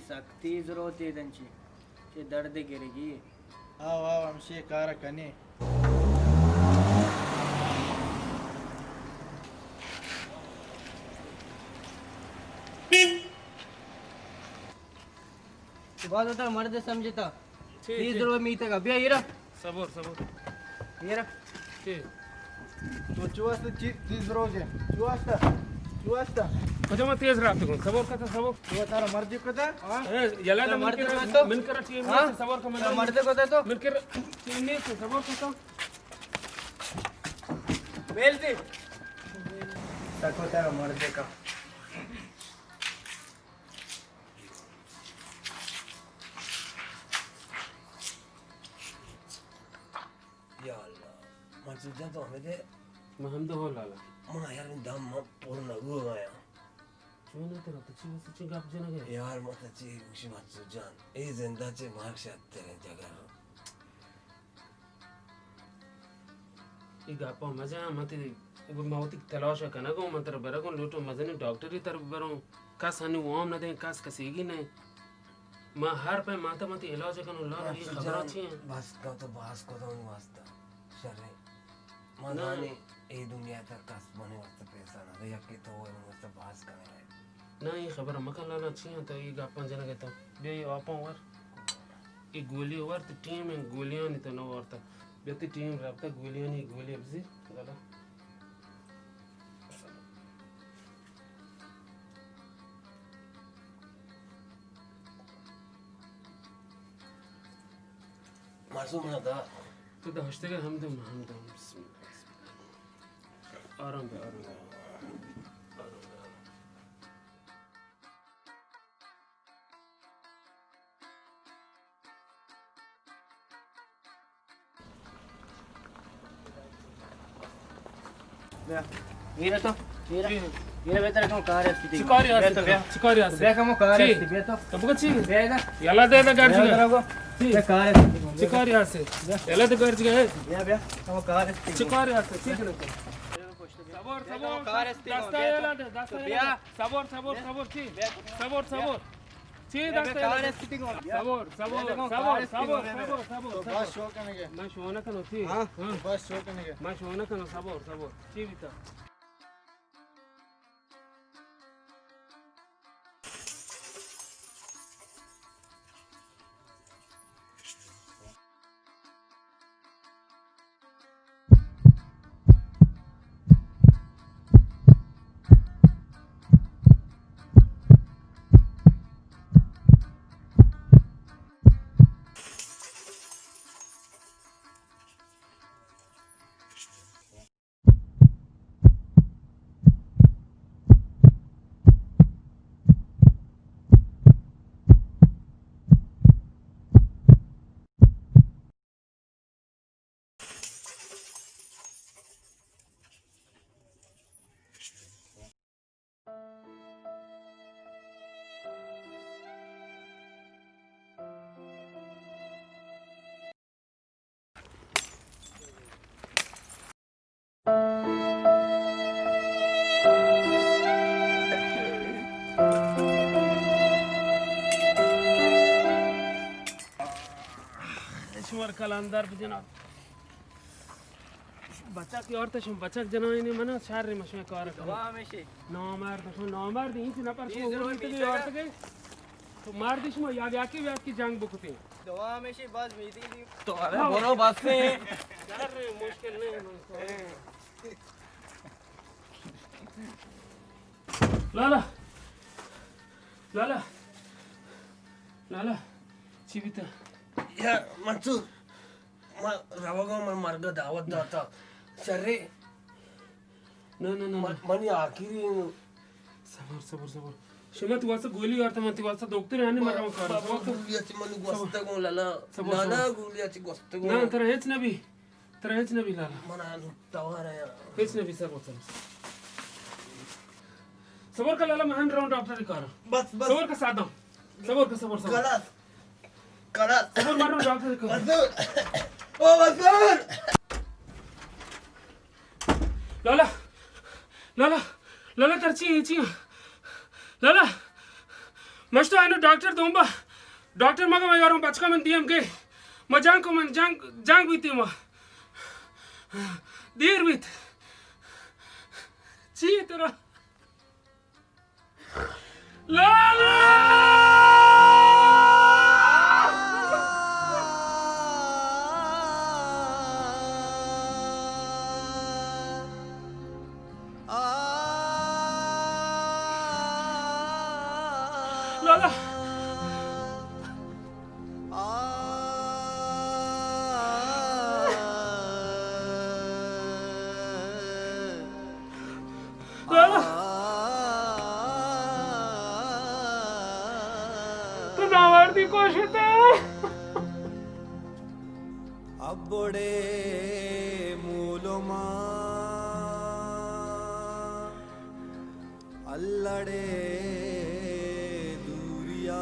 सख्ती जरूरत है त्यांची ते दर्द गिरेगी आओ आओ हमसे कार कने बात होता मर्द समझता ती जरूरत मी इथं का बिया येरा सबोर सबोर येरा ते तो चुवास्ता तीस रोज है चुवास्ता కొంచెం తేజ్ రాదు సబోర్ కదా సబోర్ तो तारा मर्जी कदा ఎలా मर्द को మిల్కర టీం సబోర్ కా मर्द को तो మిల్కర టీం ని సబోర్ కదా बेलती तक होता है मर्द का या अल्लाह माणसाच्या तो मध्ये మహమ్ద హో లాలా मग यार दम पूर्ण हो गया చూన తర తచి వచి గప్ జనగే यार मताची उशिमाच जान ए जिंदाचे मार्क्स तेरे जगह ఈ గప్ప మజా మతి మౌతిక్ తలాష కనగో మంతర బరగో లోటో మజని డాక్టరీ తర బరం కాస్ హని ఓం నదే కాస్ కసేగి నే మా हर पे माता मती इलाज कनो ला ये खबर अछि बस का तो बास को तो वास्ता शरे मनाने ए दुनिया तक कस बने वास्ता पैसा ना रे यके तो वो वास्ता बास करने है ना ये खबर मकन लाला छी तो ये गप्पा जनगे तो बे आपो वर ये गोली वर तो टीम में गोलियां नहीं तो नो वरता बेती टीम रबता गोलियां नहीं गोली अबजी गला मासूम था तो द हश्ते हम दम आराम पे आराम येरा तो येरा येरा बेटर को कार स्थिति चिकारी आसे बेका मो कार स्थिति तो तो बगची बेदा ಎಲ್ಲ ದೇದ ಗಾರ್ಜಿ बेका बे कार स्थिति ಚಿಕಾರಿ ಆಸೆ ಎಲ್ಲ ದ ಗಾರ್ಜಿ या बे हम कार स्थिति ಚಿಕಾರಿ ಆಸೆ ठीक है सबोर सबोर कार स्थिति दस्ता येला दस्ता येला सबोर सबोर सबोर छी सबोर सबोर छी दस्ता कार येला स्थिति को सबोर सबोर सबोर सबोर सबोर सबोर तो बस शो करने के मैं शोना कनो थी हां बस शो करने के मैं शोना कनो सबोर सबोर छी बिता कलांदर बिजना बच्चा की और तो शम बच्चा जना ने मना चार रे मशे कार दवा हमेशा नो मार दी ना पर तो और तो मार दिस में या की जंग बुकते दवा हमेशा बस मीती तो अरे बोलो बस से यार मुश्किल नहीं लाला लाला लाला चिविता या मंसूर रवागा मन मार्ग दावत जाता शरे ना ना ना मनी आखिरी सबर सबर सबर शमा तू वाचा गोली वारता म्हणते वाचा डॉक्टर याने मारा मग बाबा गुलियाची मनी गोष्ट गोलाला नाना गुलियाची गोष्ट ना तर हेच ना बी तेरा हेच नबी लाला मना तवार है हेच नबी सबर चल सबर का लाला महान राउंड डॉक्टर कर बस बस सबर का सादा सबर का सबर सबर गलत गलत सबर मारो डॉक्टर कर ओ मजदूर लाला लाला लाला तरची लाला मस्तो आइनो डॉक्टर दोंबा डॉक्टर मगा मैं यारों बचका मन दियम के मजांग को मन जांग बीती म देर बीत ची तेरा लाला लाला लाला तू नावारती कोशिश है अबड़े मूलोमा अल्लड़े दूरिया